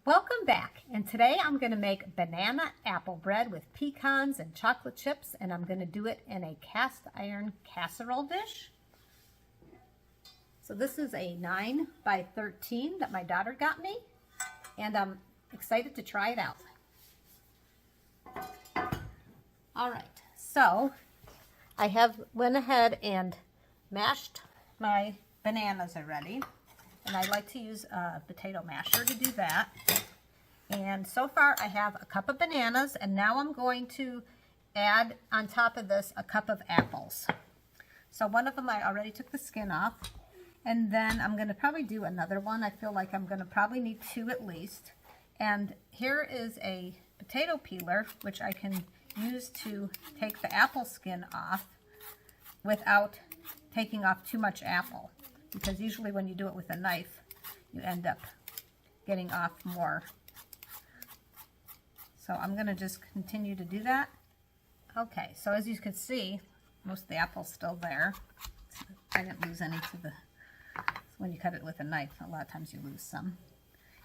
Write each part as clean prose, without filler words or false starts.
Welcome back, and today I'm going to make banana apple bread with pecans and chocolate chips, and I'm going to do it in a cast iron casserole dish. So this is a 9 by 13 that my daughter got me, and I'm excited to try it out. All right, so I have went ahead and mashed my bananas already. And I like to use a potato masher to do that. And so far I have a cup of bananas, and now I'm going to add on top of this a cup of apples. So one of them I already took the skin off, and then I'm going to probably do another one. I feel like I'm going to probably need 2 at least. And here is a potato peeler, which I can use to take the apple skin off without taking off too much apple. Because usually when you do it with a knife, you end up getting off more. So I'm going to just continue to do that. Okay, so as you can see, most of the apple's still there. I didn't lose any to the, when you cut it with a knife, a lot of times you lose some.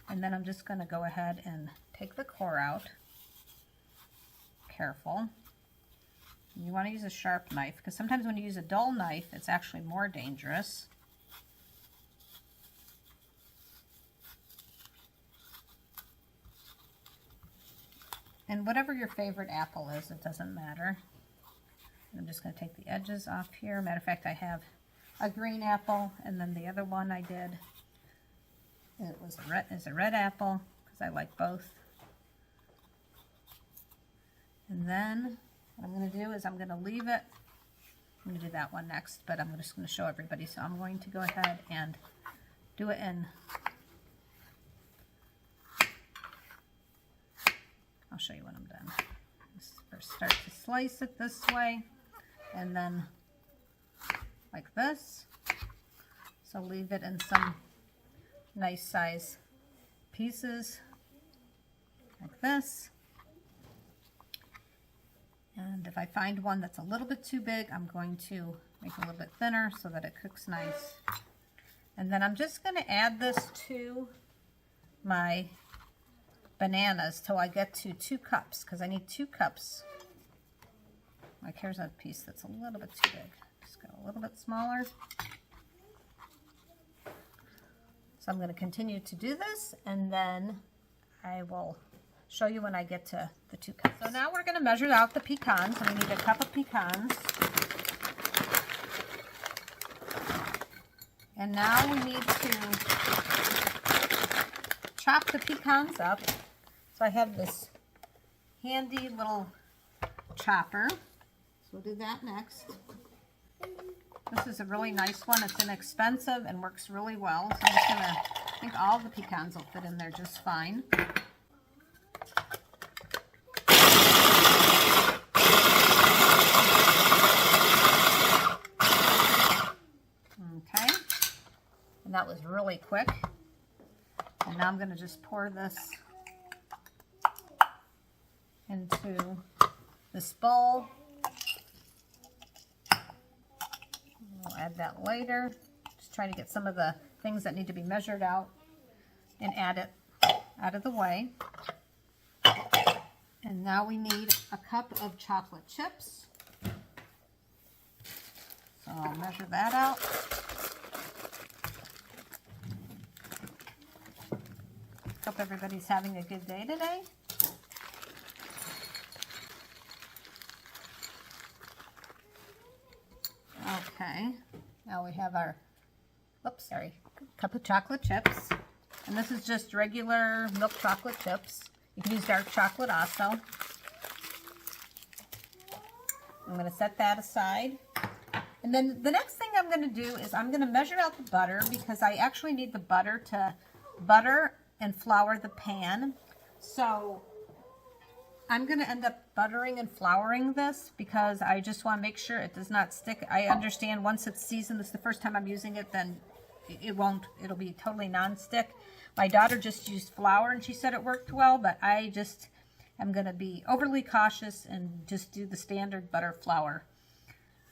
And then I'm just going to go ahead and take the core out. Careful. You want to use a sharp knife, because sometimes when you use a dull knife, it's actually more dangerous. And whatever your favorite apple is, it doesn't matter. I'm just going to take the edges off here. Matter of fact, I have a green apple, and then the other one I did, it was a red apple, because I like both. And then what I'm going to do is I'm going to leave it. I'm going to do that one next, but I'm just going to show everybody. So I'm going to go ahead and do it in, I'll show you when I'm done. First start to slice it this way, and then like this. So leave it in some nice size pieces like this. And if I find one that's a little bit too big, I'm going to make it a little bit thinner so that it cooks nice. And then I'm just going to add this to my bananas till I get to 2 cups, because I need 2 cups. Like here's a piece that's a little bit too big. Just go a little bit smaller. So I'm going to continue to do this, and then I will show you when I get to the 2 cups. So now we're going to measure out the pecans. So we need a cup of pecans. And now we need to chop the pecans up. So I have this handy little chopper. So we'll do that next. This is a really nice one. It's inexpensive and works really well. So I'm just going to, I think all the pecans will fit in there just fine. Okay. And that was really quick. And now I'm going to just pour this into this bowl. We'll add that later. Just try to get some of the things that need to be measured out and add it out of the way. And now we need a cup of chocolate chips. So I'll measure that out. Hope everybody's having a good day today. Okay, now we have our, cup of chocolate chips. And this is just regular milk chocolate chips. You can use dark chocolate also. I'm going to set that aside. And then the next thing I'm going to do is I'm going to measure out the butter, because I actually need the butter to butter and flour the pan. So I'm going to end up buttering and flouring this, because I just want to make sure it does not stick. I understand once it's seasoned, this is the first time I'm using it, then it won't, it'll be totally non-stick. My daughter just used flour and she said it worked well, but I just am going to be overly cautious and just do the standard butter flour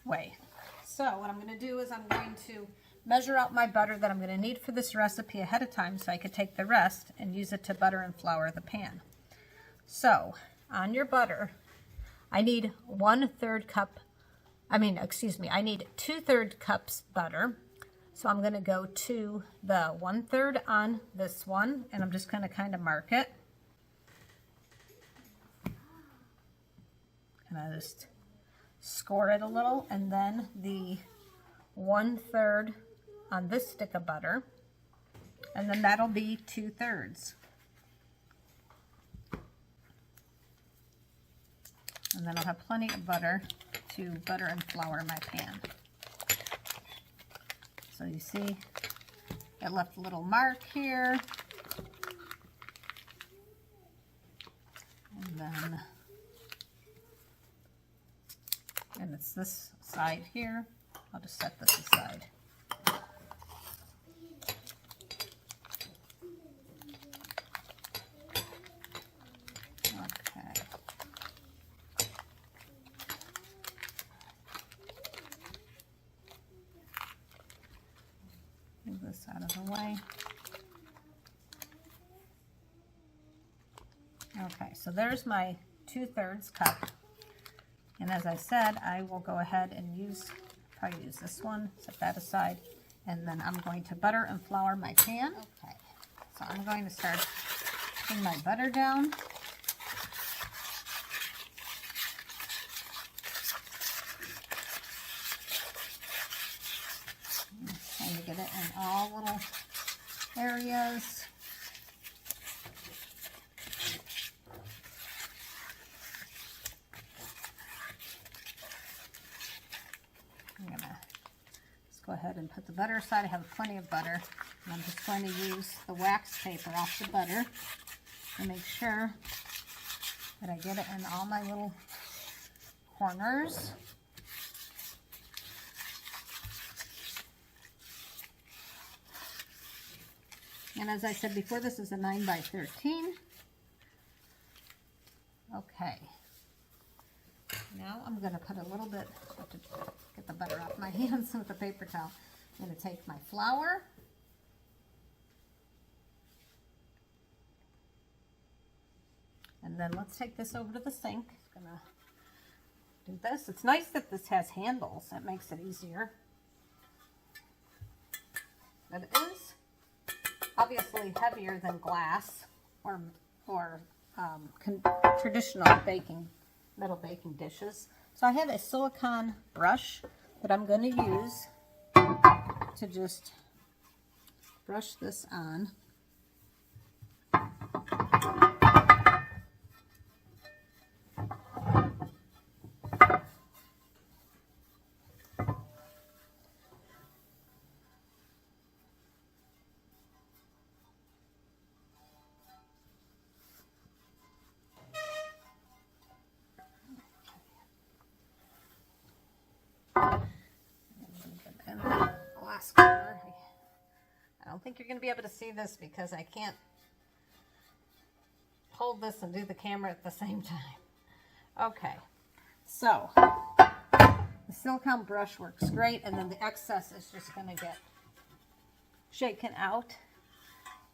way. So what I'm going to do is I'm going to measure out my butter that I'm going to need for this recipe ahead of time so I could take the rest and use it to butter and flour the pan. So on your butter, I need 2/3 cups butter. So I'm going to go to the 1/3 on this one, and I'm just going to kind of mark it. And I just score it a little, and then the 1/3 on this stick of butter, and then that'll be 2/3. And then I'll have plenty of butter to butter and flour my pan. So you see, it left a little mark here. And then, and it's this side here. I'll just set this aside. Okay. Move this out of the way. Okay, so there's my 2/3 cup. And as I said, I will go ahead and probably use this one, set that aside, and then I'm going to butter and flour my pan. Okay, so I'm going to start putting my butter down. Trying to get it in all little areas. I'm going to just go ahead and put the butter aside. I have plenty of butter. And I'm just going to use the wax paper off the butter to make sure that I get it in all my little corners. And as I said before, this is a 9 by 13. Okay. Now I'm going to put a little bit, I have to get the butter off my hands with a paper towel. I'm going to take my flour. And then let's take this over to the sink. I'm going to do this. It's nice that this has handles. That makes it easier. But it is obviously heavier than glass or traditional metal baking dishes. So I have a silicone brush that I'm going to use to just brush this on. I don't think you're going to be able to see this because I can't hold this and do the camera at the same time. Okay, so the silicone brush works great, and then the excess is just going to get shaken out,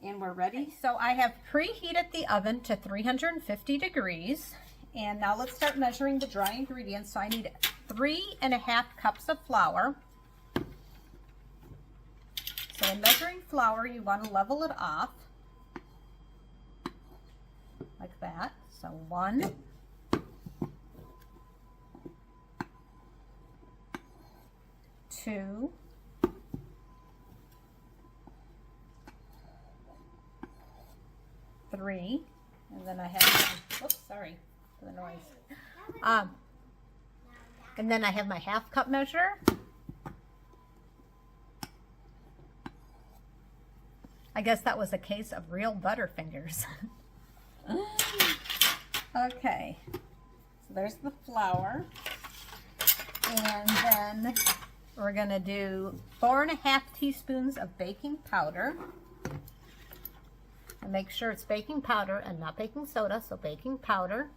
and we're ready. So I have preheated the oven to 350 degrees, and now let's start measuring the dry ingredients. So I need 3.5 cups of flour. So in measuring flour, you want to level it off like that. So 1, 2, 3, and then I have, oops, sorry for the noise. And then I have my 1/2 cup measure. I guess that was a case of real Butterfingers. Okay, so there's the flour, and then we're going to do 4.5 teaspoons of baking powder. And make sure it's baking powder and not baking soda, so baking powder.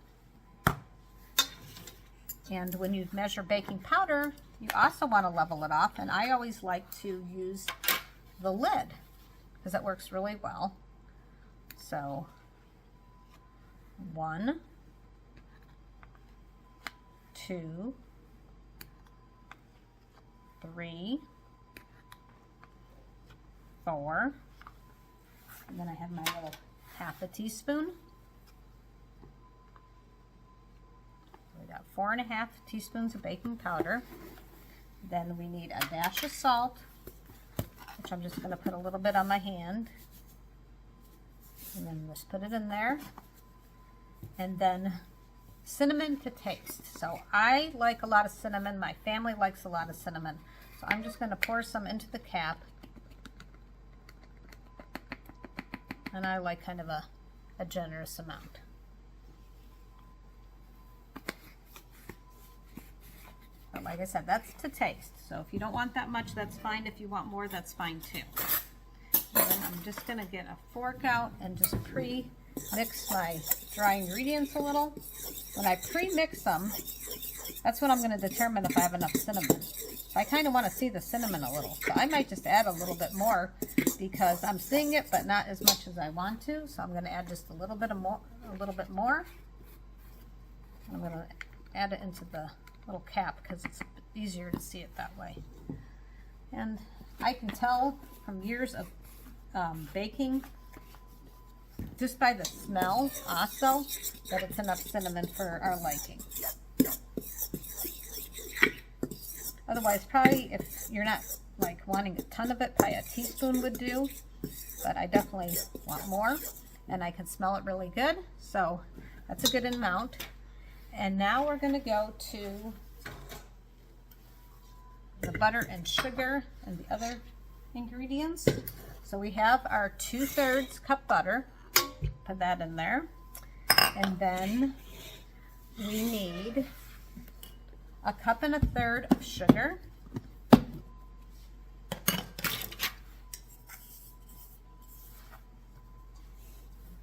And when you measure baking powder, you also want to level it off. And I always like to use the lid because it works really well. So 1, 2, 3, 4, and then I have my little half a teaspoon. We got 4.5 teaspoons of baking powder. Then we need a dash of salt, which I'm just going to put a little bit on my hand. And then just put it in there. And then cinnamon to taste. So I like a lot of cinnamon. My family likes a lot of cinnamon. So I'm just going to pour some into the cap. And I like kind of a generous amount. But like I said, that's to taste. So if you don't want that much, that's fine. If you want more, that's fine too. And then I'm just going to get a fork out and just pre-mix my dry ingredients a little. When I pre-mix them, that's when I'm going to determine if I have enough cinnamon. I kind of want to see the cinnamon a little. So I might just add a little bit more because I'm seeing it, but not as much as I want to. So I'm going to add just a little bit more. I'm going to add it into the little cap because it's easier to see it that way. And I can tell from years of baking just by the smell also that it's enough cinnamon for our liking. Otherwise, probably if you're not like wanting a ton of it, probably a teaspoon would do, but I definitely want more, and I can smell it really good, so that's a good amount. And now we're going to go to the butter and sugar and the other ingredients. So we have our 2/3 cup butter. Put that in there. And then we need 1.25 cups of sugar.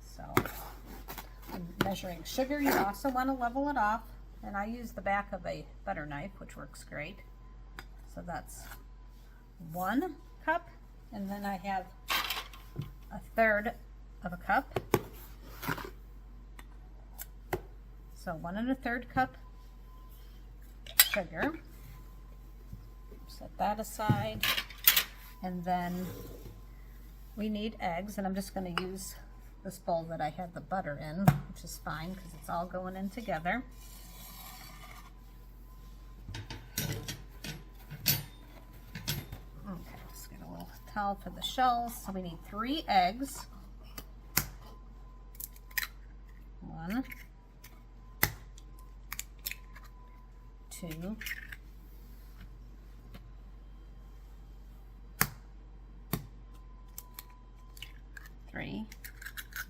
So I'm measuring sugar. You also want to level it off. And I use the back of a butter knife, which works great. So that's 1 cup. And then I have 1/3 of a cup. So 1 1/3 cup sugar. Set that aside. And then we need eggs, and I'm just going to use this bowl that I had the butter in, which is fine because it's all going in together. Okay, just get a little towel for the shells. So we need 3 eggs. 1, 2, 3.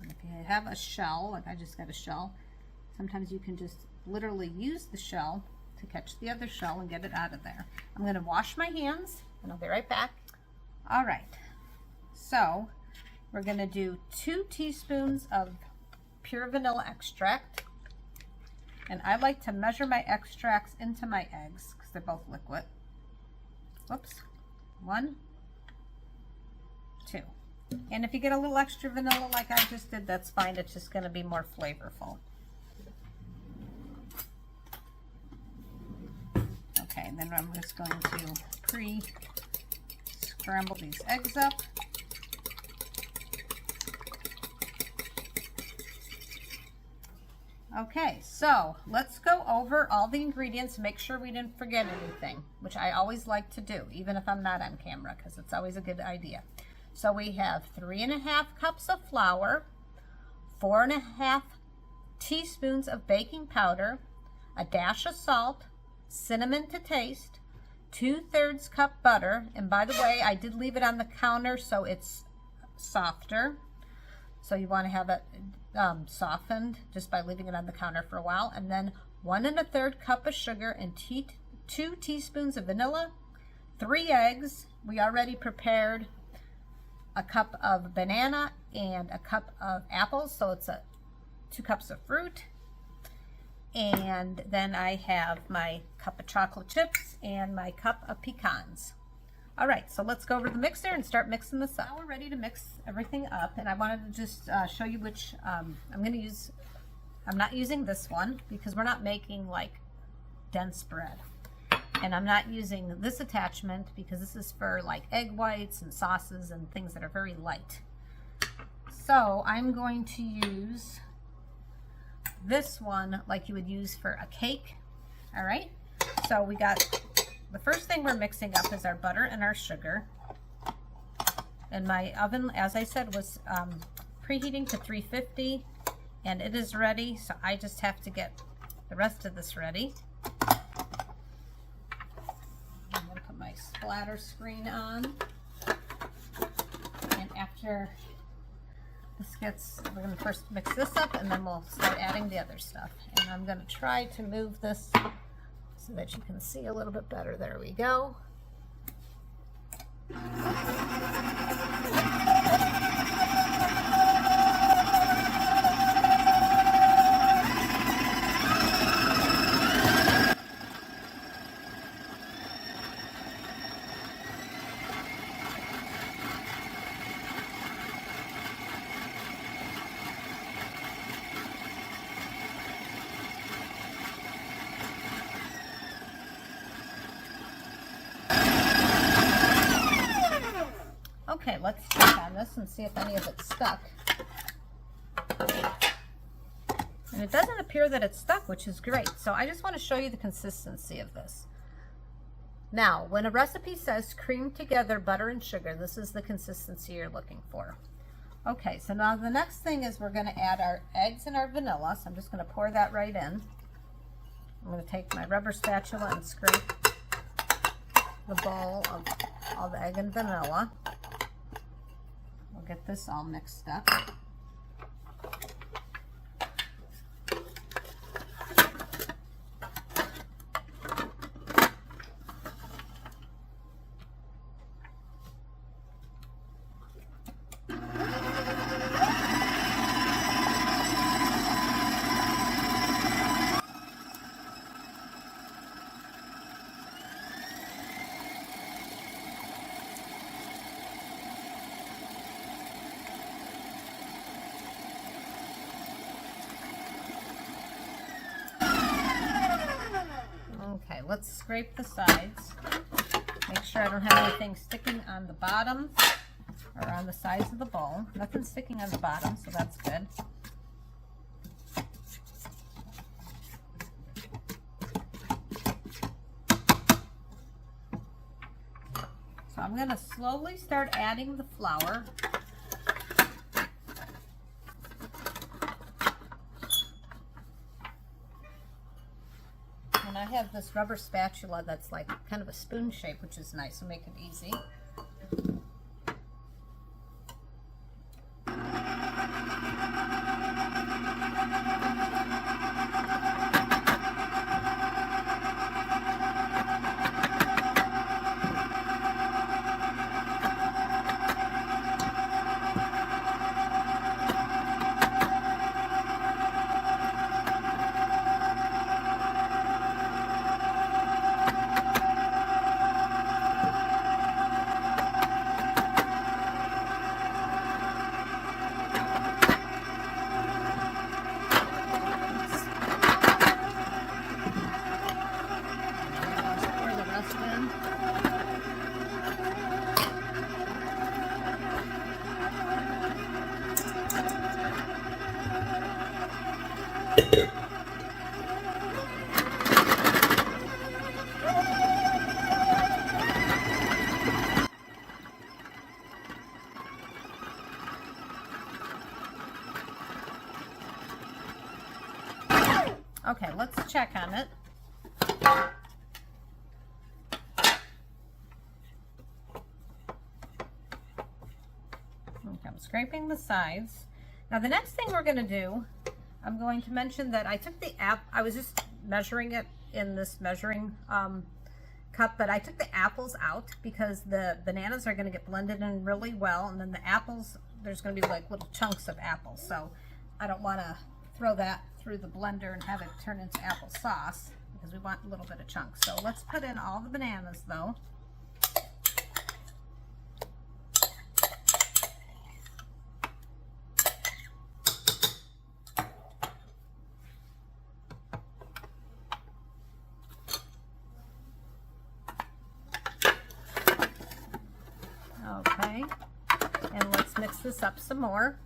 And if you have a shell, like I just got a shell, sometimes you can just literally use the shell to catch the other shell and get it out of there. I'm going to wash my hands and I'll be right back. All right, so we're going to do 2 teaspoons of pure vanilla extract. And I like to measure my extracts into my eggs because they're both liquid. Whoops. 1, 2. And if you get a little extra vanilla like I just did, that's fine. It's just going to be more flavorful. Okay, and then I'm just going to pre-scramble these eggs up. Okay, so let's go over all the ingredients, make sure we didn't forget anything, which I always like to do, even if I'm not on camera, because it's always a good idea. So we have 3.5 cups of flour, 4.5 teaspoons of baking powder, a dash of salt, cinnamon to taste, 2/3 cup butter, and by the way, I did leave it on the counter so it's softer. So you want to have it softened just by leaving it on the counter for a while. And then 1 1/3 cup of sugar and 2 teaspoons of vanilla, 3 eggs. We already prepared a cup of banana and a cup of apples, so it's 2 cups of fruit. And then I have my cup of chocolate chips and my cup of pecans. All right, so let's go over to the mixer and start mixing this up. Now we're ready to mix everything up, and I wanted to just show you which I'm going to use. I'm not using this one because we're not making like dense bread. And I'm not using this attachment because this is for like egg whites and sauces and things that are very light. So I'm going to use this one like you would use for a cake. All right, so we got the first thing we're mixing up is our butter and our sugar. And my oven, as I said, was preheating to 350, and it is ready, so I just have to get the rest of this ready. I'm going to put my splatter screen on, and after this gets, we're going to first mix this up, and then we'll start adding the other stuff. And I'm going to try to move this so that you can see a little bit better. There we go. Okay, let's check on this and see if any of it's stuck. And it doesn't appear that it's stuck, which is great. So I just want to show you the consistency of this. Now, when a recipe says cream together butter and sugar, this is the consistency you're looking for. Okay, so now the next thing is we're going to add our eggs and our vanilla. So I'm just going to pour that right in. I'm going to take my rubber spatula and scrape the bowl of all the egg and vanilla. We'll get this all mixed up. Okay, let's scrape the sides. Make sure I don't have anything sticking on the bottom or on the sides of the bowl. Nothing sticking on the bottom, so that's good. So I'm going to slowly start adding the flour. And I have this rubber spatula that's like kind of a spoon shape, which is nice to make it easy. Okay, let's check on it. Okay, I'm scraping the sides. Now the next thing we're going to do, I'm going to mention that I took the I was just measuring it in this measuring cup, but I took the apples out because the bananas are going to get blended in really well, and then the apples, there's going to be like little chunks of apples, so I don't want to throw that through the blender and have it turn into applesauce because we want a little bit of chunks. So let's put in all the bananas though. Okay, and let's mix this up some more.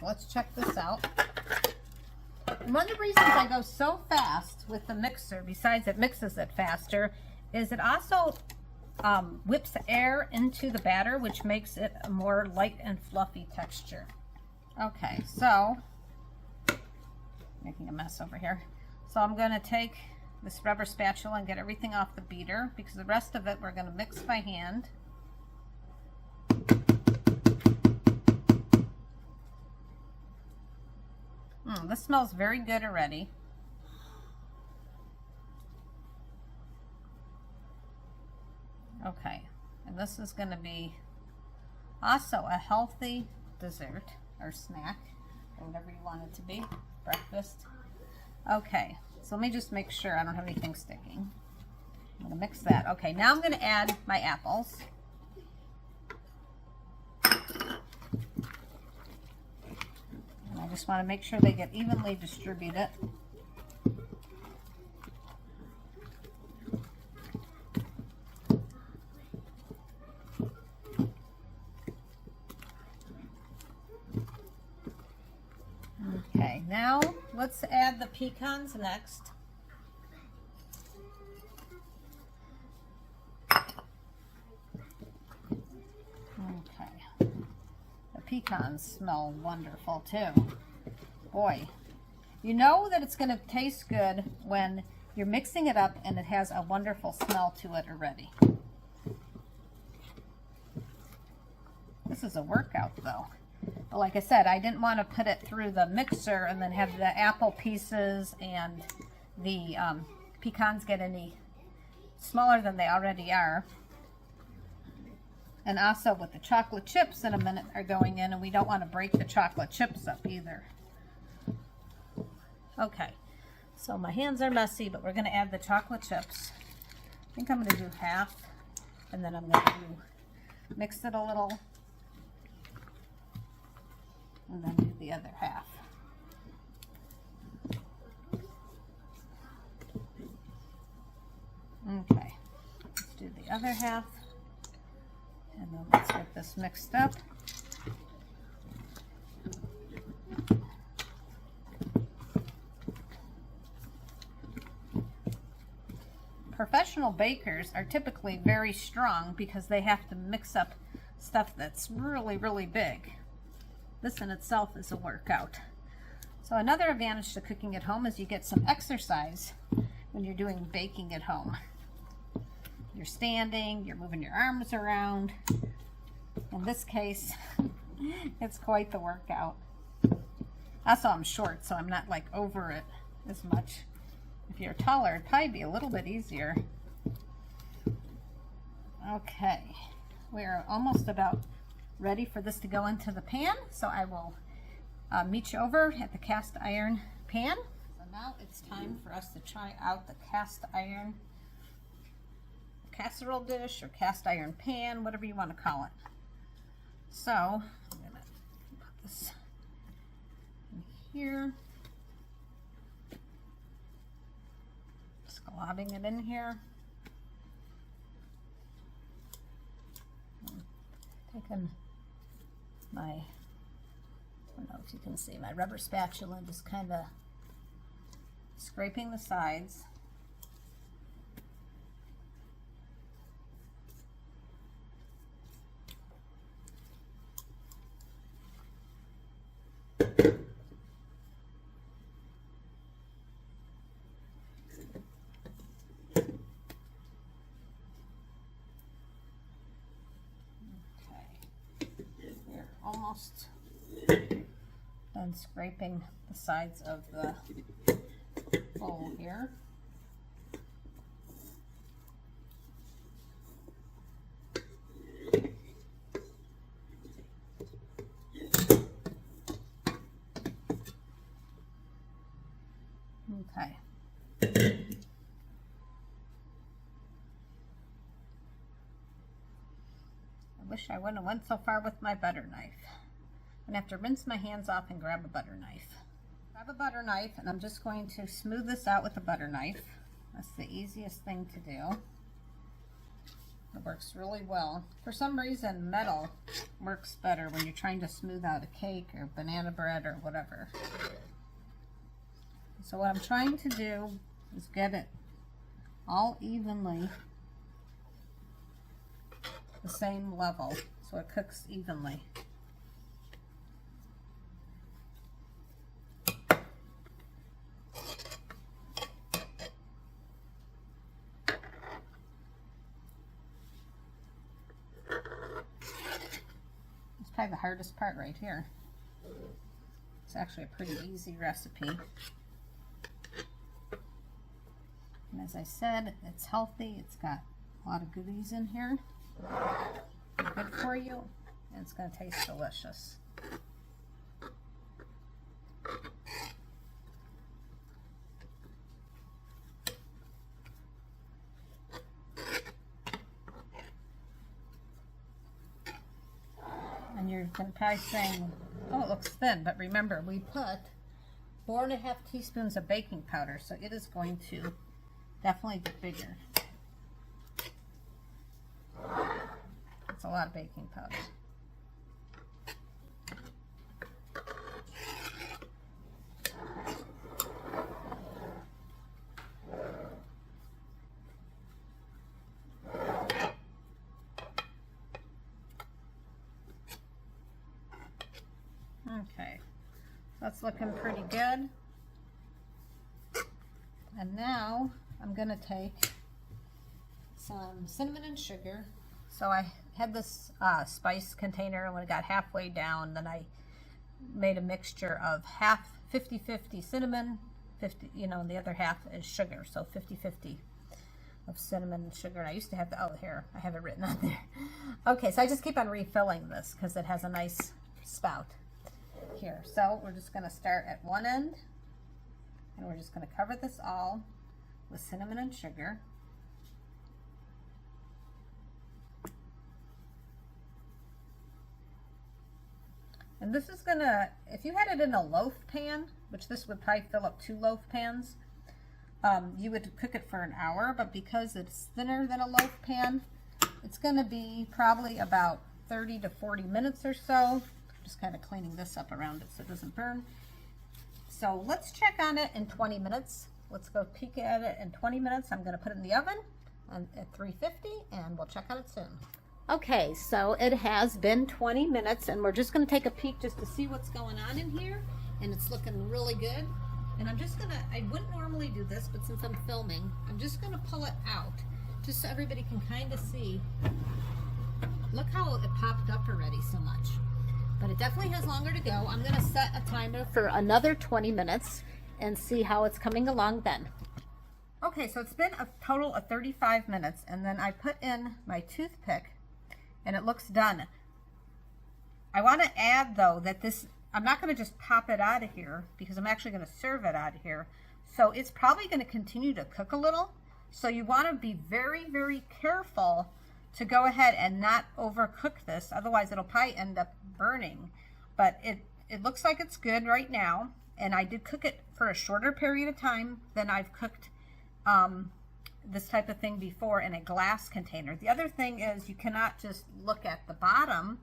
Let's check this out. One of the reasons I go so fast with the mixer, besides it mixes it faster, is it also whips air into the batter, which makes it a more light and fluffy texture. Okay, so, making a mess over here. So I'm going to take this rubber spatula and get everything off the beater, because the rest of it we're going to mix by hand. This smells very good already. Okay, and this is going to be also a healthy dessert or snack, or whatever you want it to be, breakfast. Okay, so let me just make sure I don't have anything sticking. I'm going to mix that. Okay, now I'm going to add my apples. I just want to make sure they get evenly distributed. Okay, now let's add the pecans next. Okay. The pecans smell wonderful too. Boy, you know that it's going to taste good when you're mixing it up and it has a wonderful smell to it already. This is a workout though. But like I said, I didn't want to put it through the mixer and then have the apple pieces and the pecans get any smaller than they already are. And also with the chocolate chips in a minute are going in, and we don't want to break the chocolate chips up either. Okay, so my hands are messy, but we're going to add the chocolate chips. I think I'm going to do half, and then I'm going to mix it a little, and then do the other half. Okay, let's do the other half, and then let's get this mixed up. Professional bakers are typically very strong because they have to mix up stuff that's really, really big. This in itself is a workout. So another advantage to cooking at home is you get some exercise when you're doing baking at home. You're standing, you're moving your arms around. In this case, it's quite the workout. Also, I'm short, so I'm not like over it as much. If you're taller, it'd probably be a little bit easier. Okay, we're almost about ready for this to go into the pan, so I will meet you over at the cast iron pan. So now it's time for us to try out the cast iron casserole dish or cast iron pan, whatever you want to call it. So I'm gonna put this in here. Lobbing it in here. Taking my, I don't know if you can see, my rubber spatula and just kind of scraping the sides. almost. Then scraping the sides of the bowl here. Okay. I wish I wouldn't have went so far with my butter knife. I'm gonna have to rinse my hands off and grab a butter knife. Grab a butter knife, and I'm just going to smooth this out with a butter knife. That's the easiest thing to do. It works really well. For some reason, metal works better when you're trying to smooth out a cake or banana bread or whatever. So what I'm trying to do is get it all evenly the same level so it cooks evenly. It's probably the hardest part right here. It's actually a pretty easy recipe. And as I said, it's healthy. It's got a lot of goodies in here. Good for you, and it's going to taste delicious. And you're going to probably saying, oh, it looks thin, but remember, we put 4.5 teaspoons of baking powder, so it is going to definitely get bigger. It's a lot of baking powder. Okay, that's looking pretty good. And now I'm going to take some cinnamon and sugar. So I had this spice container, and when it got halfway down, then I made a mixture of half 50-50 cinnamon, 50, and the other half is sugar. So 50-50 of cinnamon and sugar. And I used to have here, I have it written on there. Okay, so I just keep on refilling this because it has a nice spout here. So we're just going to start at one end, and we're just going to cover this all with cinnamon and sugar. And this is gonna, if you had it in a loaf pan, which this would probably fill up 2 loaf pans, you would cook it for an hour, but because it's thinner than a loaf pan, it's gonna be probably about 30 to 40 minutes or so. Just kind of cleaning this up around it so it doesn't burn. So let's check on it in 20 minutes. Let's go peek at it in 20 minutes. I'm gonna put it in the oven at 350, and we'll check on it soon. Okay, so it has been 20 minutes, and we're just going to take a peek just to see what's going on in here, and it's looking really good. And I'm just going to, I wouldn't normally do this, but since I'm filming, I'm just going to pull it out just so everybody can kind of see. Look how it popped up already so much. But it definitely has longer to go. I'm going to set a timer for another 20 minutes and see how it's coming along then. Okay, so it's been a total of 35 minutes, and then I put in my toothpick, and it looks done. I want to add though that this, I'm not going to just pop it out of here because I'm actually going to serve it out of here. So it's probably going to continue to cook a little. So you want to be very, very careful to go ahead and not overcook this. Otherwise it'll probably end up burning. But it looks like it's good right now. And I did cook it for a shorter period of time than I've cooked this type of thing before in a glass container. The other thing is you cannot just look at the bottom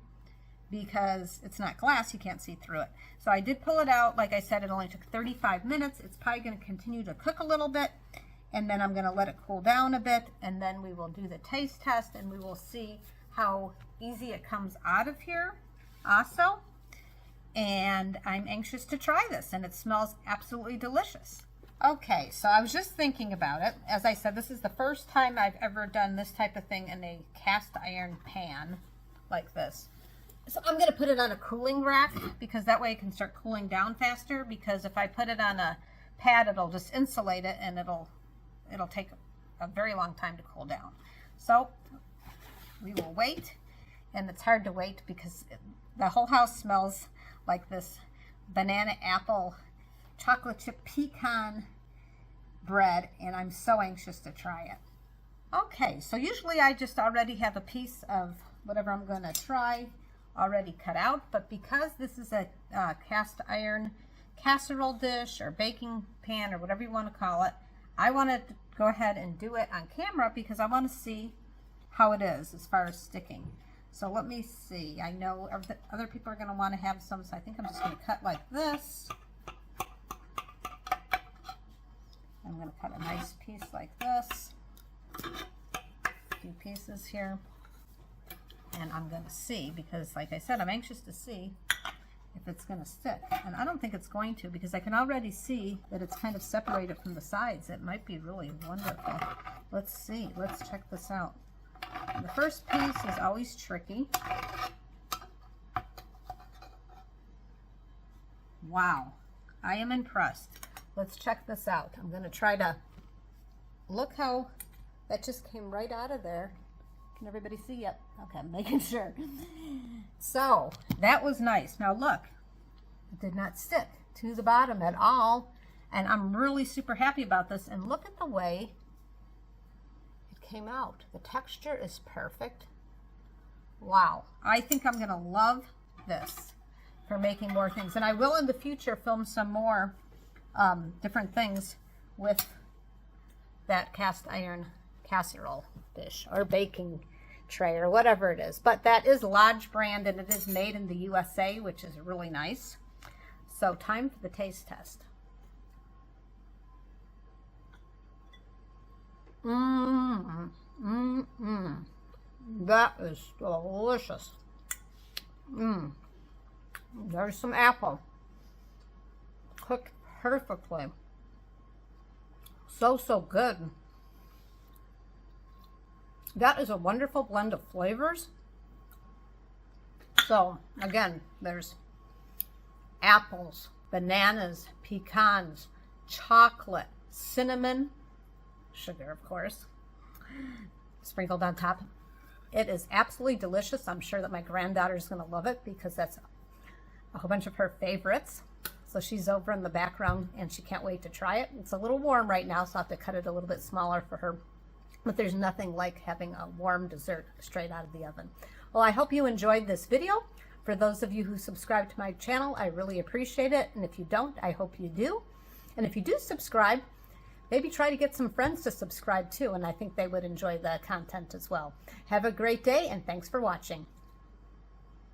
because it's not glass, you can't see through it. So I did pull it out. Like I said, it only took 35 minutes. It's probably going to continue to cook a little bit, and then I'm going to let it cool down a bit, and then we will do the taste test, and we will see how easy it comes out of here also. And I'm anxious to try this, and it smells absolutely delicious. Okay, so I was just thinking about it. As I said, this is the first time I've ever done this type of thing in a cast iron pan like this. So I'm going to put it on a cooling rack because that way it can start cooling down faster, because if I put it on a pad, it'll just insulate it and it'll take a very long time to cool down. So we will wait, and it's hard to wait because the whole house smells like this banana apple chocolate chip pecan bread, and I'm so anxious to try it. Okay, so usually I just already have a piece of whatever I'm going to try already cut out, but because this is a cast iron casserole dish or baking pan or whatever you want to call it, I want to go ahead and do it on camera because I want to see how it is as far as sticking. So let me see. I know other people are going to want to have some, so I think I'm just going to cut like this. I'm going to cut a nice piece like this. A few pieces here. And I'm going to see, because like I said, I'm anxious to see if it's going to stick. And I don't think it's going to, because I can already see that it's kind of separated from the sides. It might be really wonderful. Let's see. Let's check this out. The first piece is always tricky. Wow. I am impressed. Let's check this out. I'm going to try to look how that just came right out of there. Can everybody see? Yep. Okay, I'm making sure. So that was nice. Now look, it did not stick to the bottom at all. And I'm really super happy about this. And look at the way it came out. The texture is perfect. Wow. I think I'm going to love this for making more things. And I will in the future film some more different things with that cast iron casserole dish or baking tray or whatever it is. But that is Lodge brand, and it is made in the USA, which is really nice. So time for the taste test. That is delicious. There's some apple. Cooked perfectly. So good. That is a wonderful blend of flavors. So again, there's apples, bananas, pecans, chocolate, cinnamon, sugar of course, sprinkled on top. It is absolutely delicious. I'm sure that my granddaughter is going to love it because that's a whole bunch of her favorites. So she's over in the background and she can't wait to try it. It's a little warm right now, so I have to cut it a little bit smaller for her. But there's nothing like having a warm dessert straight out of the oven. Well, I hope you enjoyed this video. For those of you who subscribe to my channel, I really appreciate it. And if you don't, I hope you do. And if you do subscribe, maybe try to get some friends to subscribe too. And I think they would enjoy the content as well. Have a great day, and thanks for watching.